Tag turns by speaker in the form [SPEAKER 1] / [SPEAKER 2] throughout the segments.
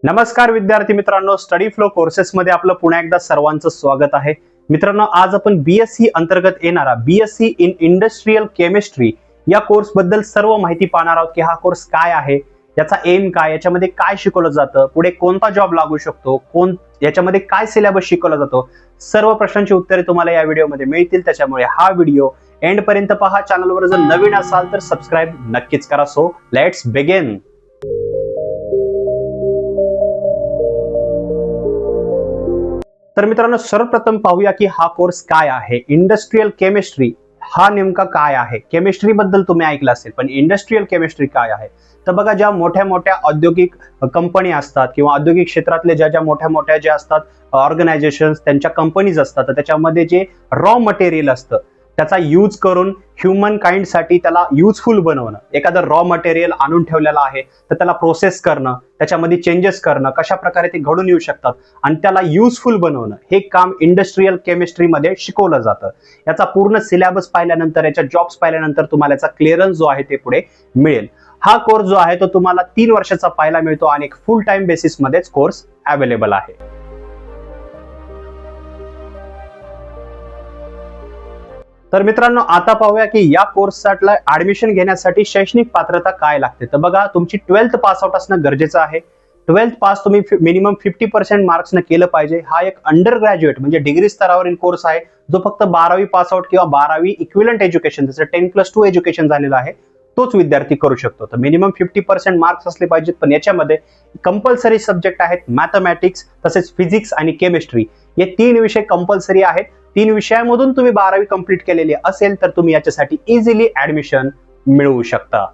[SPEAKER 1] नमस्कार विद्यार्थी मित्रांनो, स्टडी फ्लो कोर्सेस मध्ये आपलं पुन्हा एकदा सर्वांचं स्वागत आहे. मित्रांनो, आज आपण बीएससी अंतर्गत येणारा बीएससी इन इंडस्ट्रियल केमिस्ट्री या कोर्स बद्दल सर्व माहिती पाहणार आहोत की हा कोर्स काय आहे, याचा एम काय, याच्यामध्ये काय शिकवलं जातं, पुढे कोणता जॉब लागू शकतो, याच्यामध्ये काय सिलेबस शिकवला जातो, सर्व प्रश्नांची उत्तरे तुम्हाला या व्हिडिओमध्ये मिळतील. त्याच्यामुळे हा व्हिडिओ एंड पर्यंत पहा. चॅनलवर जर नवीन असाल तर सबस्क्राईब नक्कीच करा. So let's begin. तर मित्रांनो, सर्वप्रथम पाहूया की हा कोर्स काय आहे. इंडस्ट्रियल केमिस्ट्री हा नेमका काय आहे. केमिस्ट्री बद्दल तुम्ही ऐकलं असेल, पण इंडस्ट्रियल केमिस्ट्री काय आहे. तर बघा, ज्या मोठ्या मोठ्या औद्योगिक कंपनी असतात किंवा औद्योगिक क्षेत्रातले ज्या मोठ्या मोठ्या ज्या असतात ऑर्गनायझेशन्स, त्यांच्या कंपनीज असतात, तर त्याच्यामध्ये जे रॉ मटेरियल असतं त्याचा यूज करून ह्युमन काइंड साठी त्याला युजफुल बनवणं. एखादं रॉ मटेरियल आणून ठेवलेलं आहे तर त्याला प्रोसेस करणं, त्याच्यामध्ये चेंजेस करणं, कशा प्रकारे ते घडून येऊ शकतात आणि त्याला युजफुल बनवणं, हे काम इंडस्ट्रियल केमिस्ट्रीमध्ये शिकवलं जातं. याचा पूर्ण सिलेबस पाहिल्यानंतर, याच्या जॉब्स पाहिल्यानंतर तुम्हाला याचा क्लिअरन्स जो आहे ते पुढे मिळेल. हा कोर्स जो आहे तो तुम्हाला 3 वर्षाचा पाहायला मिळतो आणि एक फुल टाइम बेसिस मध्येच कोर्स अवेलेबल आहे. तर मित्रांनो, आता पाहूया की या कोर्ससाठी ऍडमिशन घेण्यासाठी शैक्षणिक पात्रता काय लागते. तर बघा, तुमची 12th पास आउट असणं गरजेचं आहे. 12th पास तुम्ही मिनिमम 50% मार्क्सनं केलं पाहिजे. हा एक अंडर ग्रॅज्युएट म्हणजे डिग्री स्तरावरील कोर्स आहे, जो फक्त 12वी पास आउट किंवा 12वी इक्विलंट एज्युकेशन, जसं 10+2 एज्युकेशन झालेलं आहे, तोच विद्यार्थी करू शकतो. तर मिनिमम 50% मार्क्स असले पाहिजेत. पण याच्यामध्ये कंपल्सरी सब्जेक्ट आहेत मॅथमॅटिक्स, तसेच फिजिक्स आणि केमिस्ट्री. हे 3 विषय कंपल्सरी आहेत. 3 विषयामधून तुम्ही 12वी कंप्लीट केलेली असेल तर तुम्ही याच्यासाठी इझिली ऍडमिशन मिळवू शकता.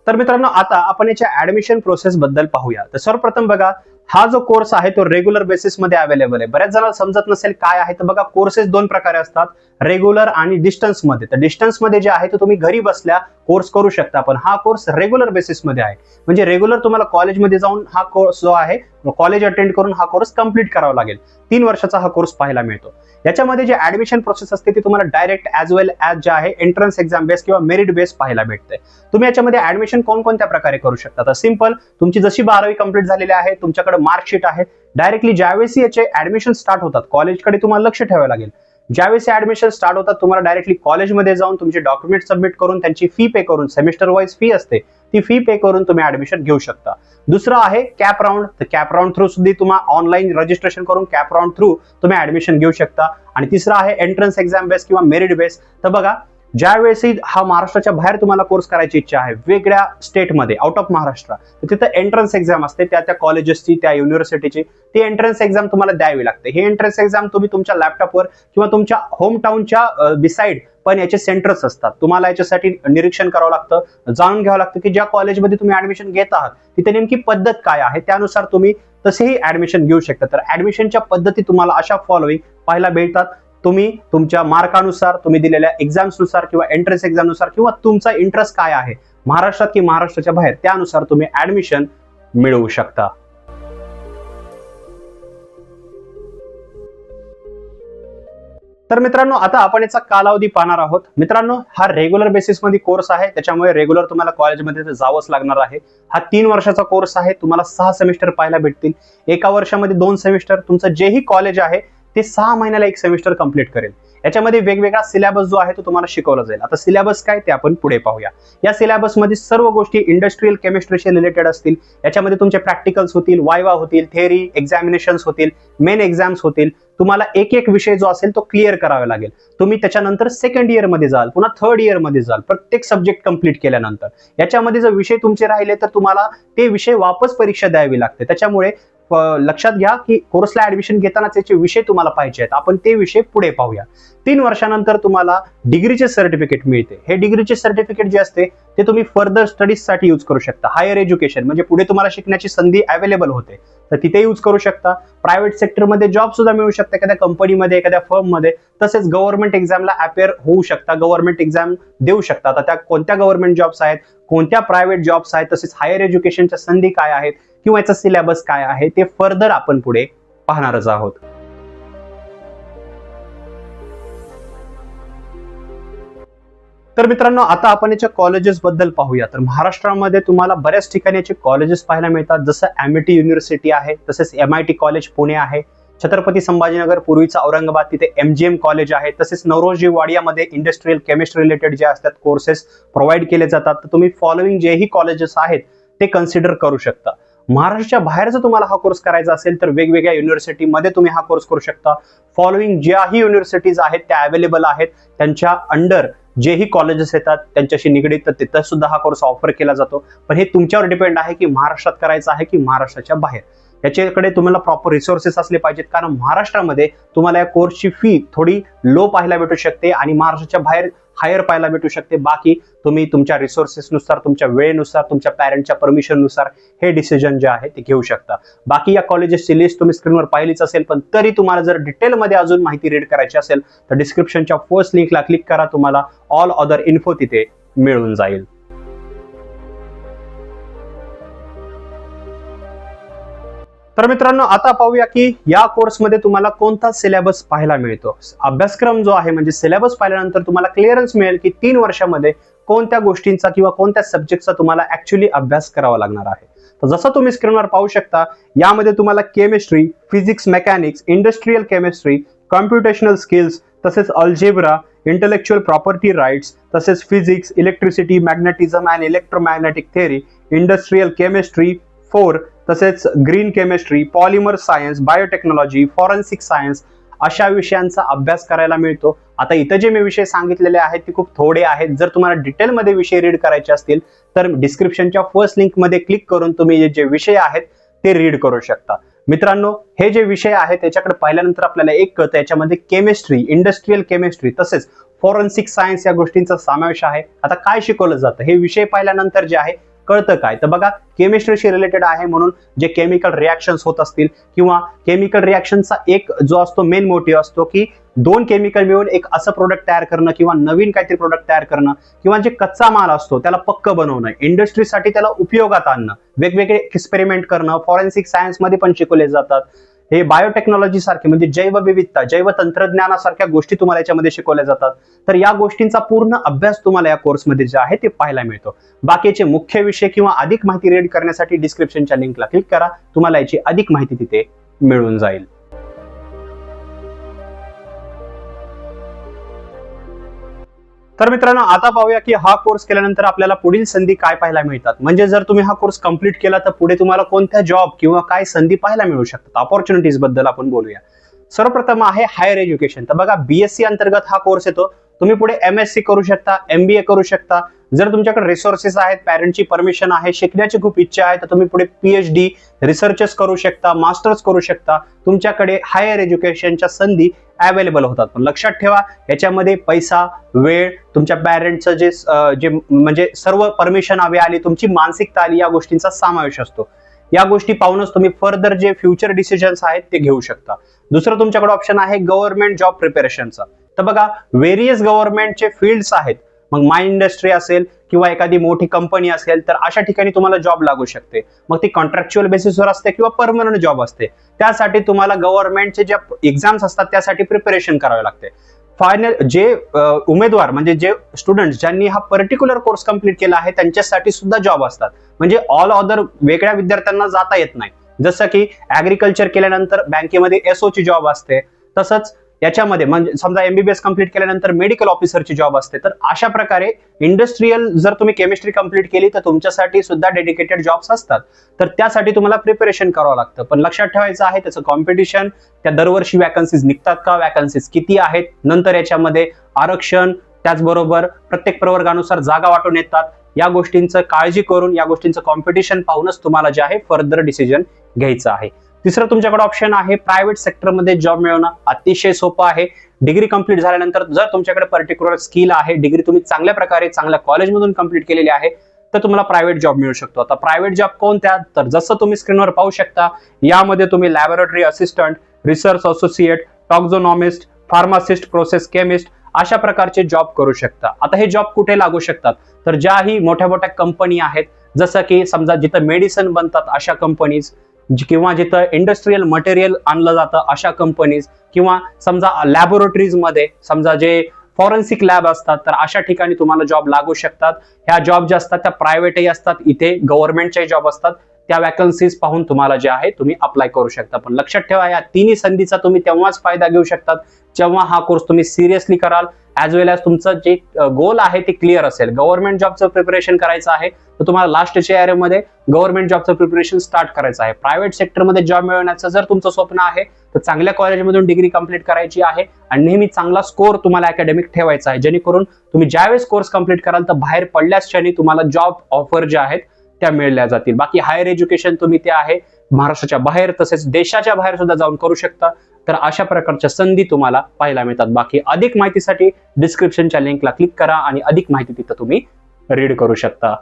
[SPEAKER 1] तर मित्रांनो, आता आपण याच्या ऍडमिशन प्रोसेस बद्दल पाहूया. तर सर्वप्रथम बघा, हा जो कोर्स आहे तो रेग्युलर बेसिस मध्ये अवेलेबल आहे. बऱ्याच जणांना समजत नसेल काय आहे. तर बघा, कोर्सेस 2 प्रकारे असतात, रेग्युलर आणि डिस्टन्स मध्ये. तर डिस्टन्स मध्ये जे आहे ते तुम्ही घरी बसल्या कोर्स करू शकता, पण हा कोर्स रेग्युलर बेसिस मध्ये आहे. म्हणजे रेग्युलर तुम्हाला कॉलेजमध्ये जाऊन हा कोर्स जो आहे कॉलेज अटेंड करून हा कोर्स कंप्लीट करावा लागेल. 3 वर्षाचा हा कोर्स पाहायला मिळतो. याच्यामध्ये जे ऍडमिशन प्रोसेस असते ती तुम्हाला डायरेक्ट ॲज वेल ॲज जे आहे एंट्रन्स एक्झाम बेस किंवा मेरिट बेस पाहायला भेटते. तुम्ही याच्यामध्ये ऍडमिशन कोणकोणत्या प्रकारे करू शकता. तर सिंपल, तुमची जशी 12वी कंप्लीट झालेली आहे, तुमच्याकडे मार्कशीट आहे, डायरेक्टली ज्यावेळेस याचे ऍडमिशन स्टार्ट होतात, कॉलेजकडे तुम्हाला लक्ष ठेवावं लागेल. ज्यावेळेस ऍडमिशन स्टार्ट होतात, तुम्हाला डायरेक्टली कॉलेजमध्ये जाऊन तुमचे डॉक्युमेंट सबमिट करून त्यांची फी पे करून, सेमिस्टर वाईज फी असते, ती फी पे करून तुम्ही ऍडमिशन घेऊ शकता. दुसरं आहे कॅप राऊंड. तर कॅप राऊंड थ्रू सुद्धा तुम्हाला ऑनलाईन रजिस्ट्रेशन करून कॅप राऊंड थ्रू तुम्ही ऍडमिशन घेऊ शकता. आणि तिसरं आहे एंट्रन्स एक्झाम बेस किंवा मेरिट बेस. तर बघा, ज्यावेळेसही हा महाराष्ट्राच्या बाहेर तुम्हाला कोर्स करायची इच्छा आहे, वेगळ्या स्टेटमध्ये, आउट ऑफ महाराष्ट्र, तर तिथं एंट्रन्स एक्झाम असते, त्या कॉलेजेसची, त्या युनिव्हर्सिटीची ती एंट्रन्स एक्झाम तुम्हाला द्यावी लागते. ही एंट्रन्स एक्झाम तुम्ही तुमच्या लॅपटॉपवर किंवा तुमच्या होम टाउनच्या बिसाइड, पण याचे सेंटर्स असतात. तुम्हाला याच्यासाठी निरीक्षण करावं लागतं, जाणून घ्यावं लागतं की ज्या कॉलेजमध्ये तुम्ही ऍडमिशन घेत आहात तिथे नेमकी पद्धत काय आहे, त्यानुसार तुम्ही तसेही ऍडमिशन घेऊ शकता. तर ऍडमिशनच्या पद्धती तुम्हाला अशा फॉलोइंग पाहायला मिळतात. तुम्ही तुमच्या मार्कानुसार, तुम्ही दिलेल्या एक्झाम्सनुसार किंवा एंट्रन्स एक्झामनुसार, किंवा तुमचा इंटरेस्ट काय आहे, महाराष्ट्रात की महाराष्ट्राच्या बाहेर, त्यानुसार तुम्ही ऍडमिशन मिळवू शकता. तर मित्रांनो, आता आपण याचा कालावधी पाहणार आहोत. मित्रांनो, हा रेग्युलर बेसिस मध्ये कोर्स आहे, त्याच्यामुळे रेग्युलर तुम्हाला कॉलेजमध्ये जावंच लागणार आहे. हा 3 वर्षाचा कोर्स आहे. तुम्हाला 6 सेमिस्टर पाहायला भेटतील. एका वर्षामध्ये 2 सेमिस्टर. तुमचं जेही कॉलेज आहे ते 6 महिन्याला 1 सेमिस्टर कंप्लीट करेल. याच्यामध्ये वेगवेगळा सिलेबस जो आहे तो तुम्हाला शिकवला जाईल. आता सिलेबस काय ते आपण पुढे पाहूया. या सिलेबस मध्ये सर्व गोष्टी इंडस्ट्रियल केमिस्ट्रीशी रिलेटेड असतील. याच्यामध्ये तुमचे प्रॅक्टिकल्स होतील, वायवा होतील, थेअरी एक्झामिनेशन्स होतील, मेन एक्झाम्स होतील. तुम्हाला एक विषय जो असेल तो क्लिअर करावा लागेल. तुम्ही त्याच्यानंतर 2nd इयर मध्ये जाल, पुन्हा 3rd इयर मध्ये जाल, प्रत्येक सब्जेक्ट कंप्लीट केल्यानंतर. याच्यामध्ये जर विषय तुमचे राहिले तर तुम्हाला ते विषय वापस परीक्षा द्यावी लागते. त्याच्यामुळे लक्षात घ्या की कोर्सला ऍडमिशन घेताना त्याचे विषय तुम्हाला पाहिजे आहेत. आपण ते विषय पुढे पाहूया. 3 वर्षानंतर तुम्हाला डिग्रीचे सर्टिफिकेट मिळते. हे डिग्रीचे सर्टिफिकेट जे असते ते तुम्ही फर्दर स्टडीज साठी यूज करू शकता. हायर एज्युकेशन म्हणजे पुढे तुम्हाला शिकण्याची संधी अवेलेबल होते, तर तिथे यूज करू शकता. प्रायव्हेट सेक्टरमध्ये जॉब सुद्धा मिळू शकता, एखाद्या कंपनीमध्ये, एखाद्या फर्ममध्ये. तसेच गव्हर्नमेंट एक्झामला अपेअर होऊ शकता, गव्हर्नमेंट एक्झाम देऊ शकता. आता त्या कोणत्या गव्हर्नमेंट जॉब्स आहेत, कोणत्या प्रायव्हेट जॉब्स आहेत, तसेच हायर एज्युकेशनच्या संधी काय आहेत किंवा याचा सिलेबस काय आहे ते फर्दर आपण पुढे पाहणारच आहोत. तर मित्रांनो, आता आपण याच्या कॉलेजेस बद्दल पाहूया. तर महाराष्ट्रामध्ये तुम्हाला बऱ्याच ठिकाणी याचे कॉलेजेस पाहायला मिळतात, जसं एमआयटी युनिव्हर्सिटी आहे, तसेच एमआयटी कॉलेज पुणे आहे, छत्रपती संभाजीनगर पूर्वीचा औरंगाबाद तिथे एमजीएम कॉलेज आहे, तसेच नवरोजी वाडियामध्ये इंडस्ट्रियल केमिस्ट्री रिलेटेड जे असतात कोर्सेस प्रोव्हाइड केले जातात. तर तुम्ही फॉलोइंग जेही कॉलेजेस आहेत ते कन्सिडर करू शकता. महाराष्ट्राच्या बाहेर जर तुम्हाला हा कोर्स करायचा असेल तर वेगवेगळ्या युनिव्हर्सिटीमध्ये तुम्ही हा कोर्स करू शकता. फॉलोइंग ज्याही युनिव्हर्सिटीज आहेत त्या अवेलेबल आहेत, त्यांच्या अंडर जेही कॉलेजेस येतात त्यांच्याशी निगडीत, तर तिथं सुद्धा हा कोर्स ऑफर केला जातो. पण हे तुमच्यावर डिपेंड आहे की महाराष्ट्रात करायचं आहे की महाराष्ट्राच्या बाहेर. याच्याकडे तुम्हाला प्रॉपर रिसोर्सेस असले पाहिजेत, कारण महाराष्ट्रामध्ये तुम्हाला या कोर्सची फी थोडी लो पाहायला भेटू शकते आणि महाराष्ट्राच्या बाहेर हायर पाहायला भेटू शकते. बाकी तुम्ही तुमच्या रिसोर्सेसनुसार, तुमच्या वेळेनुसार, तुमच्या पॅरेंटच्या परमिशननुसार हे डिसिजन जे आहे ते घेऊ शकता. बाकी या कॉलेजेसची लिस्ट तुम्ही स्क्रीनवर पाहिलीच असेल, पण तरी तुम्हाला जर डिटेलमध्ये अजून माहिती रीड करायची असेल तर डिस्क्रिप्शनच्या फर्स्ट लिंकला क्लिक करा, तुम्हाला ऑल अदर इन्फो तिथे मिळून जाईल. तर मित्रांनो, आता पाहूया की या कोर्समध्ये तुम्हाला कोणता सिलेबस पाहायला मिळतो. अभ्यासक्रम जो आहे म्हणजे सिलेबस पाहिल्यानंतर तुम्हाला क्लिअरन्स मिळेल की 3 वर्षामध्ये कोणत्या गोष्टींचा किंवा कोणत्या सब्जेक्टचा तुम्हाला ऍक्च्युअली अभ्यास करावा लागणार आहे. तर जसं तुम्ही स्क्रीनवर पाहू शकता, यामध्ये तुम्हाला chemistry, physics, mechanics, industrial chemistry, computational skills, तसेच अल्जेब्रा, इंटेलेक्च्युअल प्रॉपर्टी राइट्स, तसेच physics, electricity, magnetism and electromagnetic theory, industrial chemistry 4, तसेच green chemistry, polymer science, biotechnology, forensic science अशा विषयांचा अभ्यास करायला मिळतो. आता इथं जे मी विषय सांगितलेले आहेत ते खूप थोडे आहेत. जर तुम्हाला डिटेलमध्ये विषय रीड करायचे असतील तर डिस्क्रिप्शनच्या फर्स्ट लिंकमध्ये क्लिक करून तुम्ही जे विषय आहेत ते रीड करू शकता. मित्रांनो, हे जे विषय आहेत त्याच्याकडे पाहिल्यानंतर आपल्याला एक कळतं, याच्यामध्ये केमिस्ट्री, इंडस्ट्रियल केमिस्ट्री तसेच फॉरेन्सिक सायन्स या गोष्टींचा समावेश आहे. आता काय शिकवलं जातं हे विषय पाहिल्यानंतर जे आहे कळतं काय, तर बघा, केमिस्ट्रीशी रिलेटेड आहे म्हणून जे केमिकल रिॲक्शन्स होत असतील किंवा केमिकल रिॲक्शनचा एक जो असतो मेन मोटिव्ह असतो की 2 केमिकल मिळून एक असं प्रोडक्ट तयार करणं किंवा नवीन काहीतरी प्रोडक्ट तयार करणं किंवा जे कच्चा माल असतो त्याला पक्क बनवणं, इंडस्ट्रीसाठी त्याला उपयोगात आणणं, वेगवेगळे एक्सपेरिमेंट करणं, फॉरेन्सिक सायन्समध्ये पण शिकवले जातात. हे बायोटेक्नॉलॉजी सारखे म्हणजे जैवविविधता, जैव तंत्रज्ञानासारख्या गोष्टी तुम्हाला याच्यामध्ये शिकवल्या जातात. तर या गोष्टींचा पूर्ण अभ्यास तुम्हाला या कोर्समध्ये जे आहे ते पाहायला मिळतो. बाकीचे मुख्य विषय किंवा अधिक माहिती रीड करण्यासाठी डिस्क्रिप्शनच्या लिंकला क्लिक करा, तुम्हाला याची अधिक माहिती तिथे मिळून जाईल. तर मित्रांनो, आता पाहूया की हा कोर्स केल्यानंतर आपल्याला पुढील संधी काय पाहायला मिळतात. म्हणजे जर तुम्ही हा कोर्स कंप्लीट केला तर पुढे तुम्हाला कोणत्या जॉब किंवा काय संधी पाहायला मिळू शकतात, अपॉर्च्युनिटीज बद्दल आपण बोलूया. सर्वप्रथम आहे हायर एज्युकेशन. तर बघा, बीएससी अंतर्गत हा कोर्स येतो. तुम्ही पुढे एमएससी करू शकता, एमबीए करू शकता. जर तुमच्याकडे रिसोर्सेस आहेत, पॅरेंटची परमिशन आहे, शिकण्याची खूप इच्छा आहे, तर तुम्ही पुढे पीएचडी, रिसर्चेस करू शकता, मास्टर्स करू शकता. तुमच्याकडे हायर एज्युकेशनच्या संधी अवेलेबल होतात. पण लक्षात ठेवा, याच्यामध्ये पैसा, वेळ, तुमच्या पॅरेंटचं जे म्हणजे सर्व परमिशन हवी आली, तुमची मानसिकता आली, या गोष्टींचा समावेश असतो. या गोष्टी पाहूनच तुम्ही फर्दर जे फ्युचर डिसिजन्स आहेत ते घेऊ शकता. दुसरं तुमच्याकडे ऑप्शन आहे गव्हर्नमेंट जॉब प्रिपरेशनचा. तर बघा, व्हेरियस गव्हर्नमेंटचे फील्ड्स आहेत. मग माइन इंडस्ट्री असेल किंवा एखादी मोठी कंपनी असेल तर अशा ठिकाणी तुम्हाला जॉब लागू शकते. मग ती कॉन्ट्रॅक्च्युअल बेसिसवर असते किंवा परमनंट जॉब असते. त्यासाठी तुम्हाला गव्हर्नमेंटचे ज्या एक्झाम्स असतात त्यासाठी प्रिपरेशन करावे लागते. फायनल जे उमेदवार म्हणजे जे स्टुडंट ज्यांनी हा पर्टिक्युलर कोर्स कंप्लीट केला आहे त्यांच्यासाठी सुद्धा जॉब असतात. म्हणजे ऑल अदर वेगळ्या विद्यार्थ्यांना जाता येत नाही. जसं की ऍग्रिकल्चर केल्यानंतर बँकेमध्ये एसओची जॉब असते, तसंच याच्यामध्ये म्हणजे समजा एमबीबीएस कंप्लीट केल्यानंतर मेडिकल ऑफिसरची जॉब असते. तर अशा प्रकारे इंडस्ट्रियल जर तुम्ही केमिस्ट्री कंप्लीट केली तर तुमच्यासाठी सुद्धा डेडिकेटेड जॉब्स असतात. तर त्यासाठी तुम्हाला प्रिपरेशन करावं लागतं. पण लक्षात ठेवायचं आहे त्याचं कॉम्पिटिशन, त्या दरवर्षी वॅकन्सीज निघतात का, वॅकन्सीज किती आहेत, नंतर याच्यामध्ये आरक्षण, त्याचबरोबर प्रत्येक प्रवर्गानुसार जागा वाटून येतात. या गोष्टींचं काळजी करून, या गोष्टींचं कॉम्पिटिशन पाहूनच तुम्हाला जे आहे फर्दर डिसिजन घ्यायचं आहे. तिसरं तुमच्याकडे ऑप्शन आहे प्रायव्हेट सेक्टरमध्ये जॉब मिळवणं. अतिशय सोपं आहे. डिग्री कंप्लीट झाल्यानंतर जर तुमच्याकडे पर्टिक्युलर स्किल आहे, डिग्री तुम्ही चांगल्या प्रकारे चांगल्या कॉलेजमधून कंप्लीट केलेली आहे, तर तुम्हाला प्रायव्हेट जॉब मिळू शकतो. आता प्रायव्हेट जॉब कोणत्या, तर जसं तुम्ही स्क्रीनवर पाहू शकता, यामध्ये तुम्ही laboratory assistant, research associate, taxonomist, pharmacist, process chemist अशा प्रकारचे जॉब करू शकता. आता हे जॉब कुठे लागू शकतात, तर ज्याही मोठ्या मोठ्या कंपनी आहेत, जसं की समजा जिथं मेडिसिन बनतात अशा कंपनीज, किंवा जिथं इंडस्ट्रियल मटेरियल आणलं जातं अशा कंपनीज, किंवा समजा लॅबोरेटरीज मध्ये समजा जे फॉरेन्सिक लॅब असतात, तर अशा ठिकाणी तुम्हाला जॉब लागू शकतात. ह्या जॉब ज्या असतात त्या प्रायव्हेटही असतात, इथे गव्हर्नमेंटचे जॉब असतात. त्या वॅकन्सीज पाहून तुम्हाला जे आहे तुम्ही अप्लाय करू शकता. पण लक्षात ठेवा, या तिन्ही संधीचा तुम्ही तेव्हाच फायदा घेऊ शकतात जेव्हा हा कोर्स तुम्ही सिरियसली कराल, ॲज वेल एज तुमचं जे गोल आहे ते क्लिअर असेल. गव्हर्नमेंट जॉबचं प्रिपरेशन करायचं आहे तर तुम्हाला लास्टच्या एरियामध्ये गव्हर्नमेंट जॉबचं प्रिपरेशन स्टार्ट करायचं आहे. प्रायव्हेट सेक्टरमध्ये जॉब मिळवण्याचं जर तुमचं स्वप्न आहे तर चांगल्या कॉलेजमधून डिग्री कंप्लीट करायची आहे आणि नेहमी चांगला स्कोर तुम्हाला अकॅडमिक ठेवायचा आहे, जेणेकरून तुम्ही ज्यावेळेस कोर्स कंप्लीट कराल तर बाहेर पडल्याच क्षणी तुम्हाला जॉब ऑफर ज्या आहेत त्या मिळल्या जातील. बाकी हायर एज्युकेशन तुम्ही ते आहे महाराष्ट्राच्या बाहेर तसेच देशाच्या बाहेर सुद्धा जाऊन करू शकता. तर अशा प्रकारच्या संधी तुम्हाला पाहायला मिळतात. बाकी अधिक माहितीसाठी डिस्क्रिप्शनच्या लिंकला क्लिक करा आणि अधिक माहिती तिथं तुम्ही रीड करू शकता.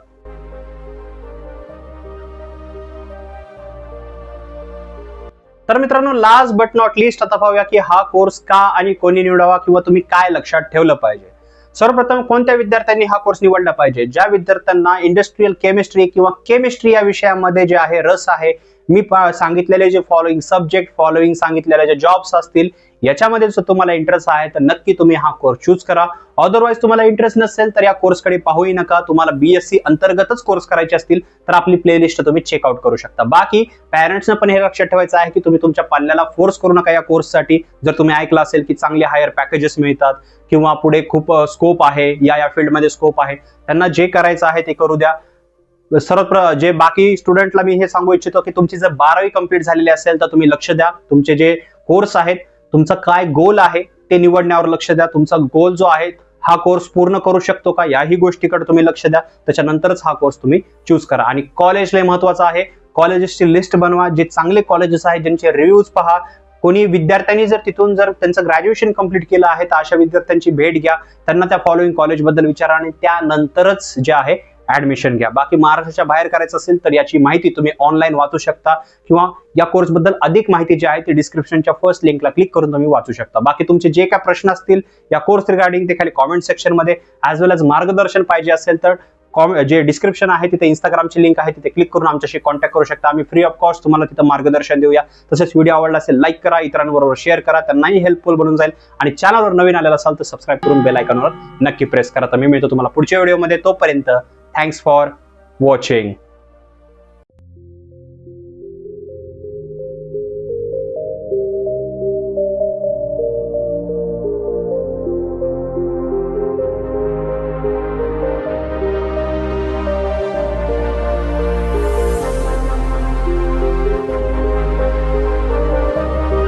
[SPEAKER 1] तर मित्रांनो, लास्ट बट नॉट लिस्ट आता पाहूया की हा कोर्स का आणि कोणी निवडावा किंवा तुम्ही काय लक्षात ठेवलं पाहिजे. सर्वप्रथम कोणत्या विद्यार्थ्यांनी हा कोर्स निवडला पाहिजे? ज्या विद्यार्थ्यांना इंडस्ट्रियल केमिस्ट्री किंवा केमिस्ट्री या विषयामध्ये जे आहे रस आहे. मी सांगितलेले जे फॉलोइंग सब्जेक्ट, फॉलोइंग सांगितलेले जे जॉब्स असतील याच्यामध्ये जर तुम्हाला इंटरेस्ट आहे तर नक्की तुम्ही हा कोर्स चूज करा. अदरवाइज तुम्हाला इंटरेस्ट नसेल तर या कोर्सकडे पाहूही नका. तुम्हाला BSc अंतर्गतच कोर्स करायचे असतील तर आपली प्लेलिस्ट तुम्ही चेकआउट करू शकता. बाकी पॅरेंट्सनं पण हे लक्षात ठेवायचं आहे की तुम्ही तुमच्या पाल्याला फोर्स करू नका या कोर्ससाठी. जर तुम्ही ऐकलं असेल की चांगले हायर पॅकेजेस मिळतात किंवा पुढे खूप स्कोप आहे, या फील्डमध्ये स्कोप आहे, त्यांना जे करायचं आहे ते करू द्या. जे बाकी स्टुडंटला मी हे सांगू इच्छितो की तुमची जर 12वी कंप्लीट झालेली असेल तर तुम्ही लक्ष द्या. तुमचे जे कोर्स आहेत, तुमचा काय गोल आहे ते निवडण्यावर लक्ष द्या. तुमचा गोल जो आहे हा कोर्स पूर्ण करू शकतो का याही गोष्टीकडे तुम्ही लक्ष द्या. त्याच्यानंतरच हा कोर्स तुम्ही चूज करा. आणि कॉलेज लय महत्वाचं आहे. कॉलेजेसची लिस्ट बनवा, जे चांगले कॉलेजेस आहेत ज्यांचे रिव्ह्यूज पहा. कोणी विद्यार्थ्यांनी जर तिथून जर त्यांचं ग्रॅज्युएशन कंप्लीट केलं आहे तर अशा विद्यार्थ्यांची भेट घ्या, त्यांना त्या फॉलोइंग कॉलेजबद्दल विचारा आणि त्यानंतरच जे आहे ऍडमिशन घ्या. बाकी महाराष्ट्राच्या बाहेर करायचं असेल तर याची माहिती तुम्ही ऑनलाईन वाचू शकता किंवा या कोर्स बद्दल अधिक माहिती जी आहे ती डिस्क्रिप्शनच्या फर्स्ट लिंकला क्लिक करून तुम्ही वाचू शकता. बाकी तुमचे जे काय प्रश्न असतील या कोर्स रिगार्डिंग ते खाली कॉमेंट सेक्शन मध्ये, ॲज वेल एज मार्गदर्शन पाहिजे असेल तर जे डिस्क्रिप्शन आहे तिथे इंस्टाग्रामची लिंक आहे, तिथे क्लिक करून आमच्याशी कॉन्टॅक्ट करू शकता. आम्ही फ्री ऑफ कॉस्ट तुम्हाला तिथं मार्गदर्शन देऊया. तसेच व्हिडिओ आवडला असेल लाईक करा, इतरांबरोबर शेअर करा, त्यांनाही हेल्पफुल बनून जाईल. आणि चॅनलवर नवीन आलेला असाल तर सबस्क्राईब करून बेल आयकॉनवर नक्की प्रेस करा. तर मी मिळतो तुम्हाला पुढच्या व्हिडिओमध्ये. तोपर्यंत थँक्स फॉर watching.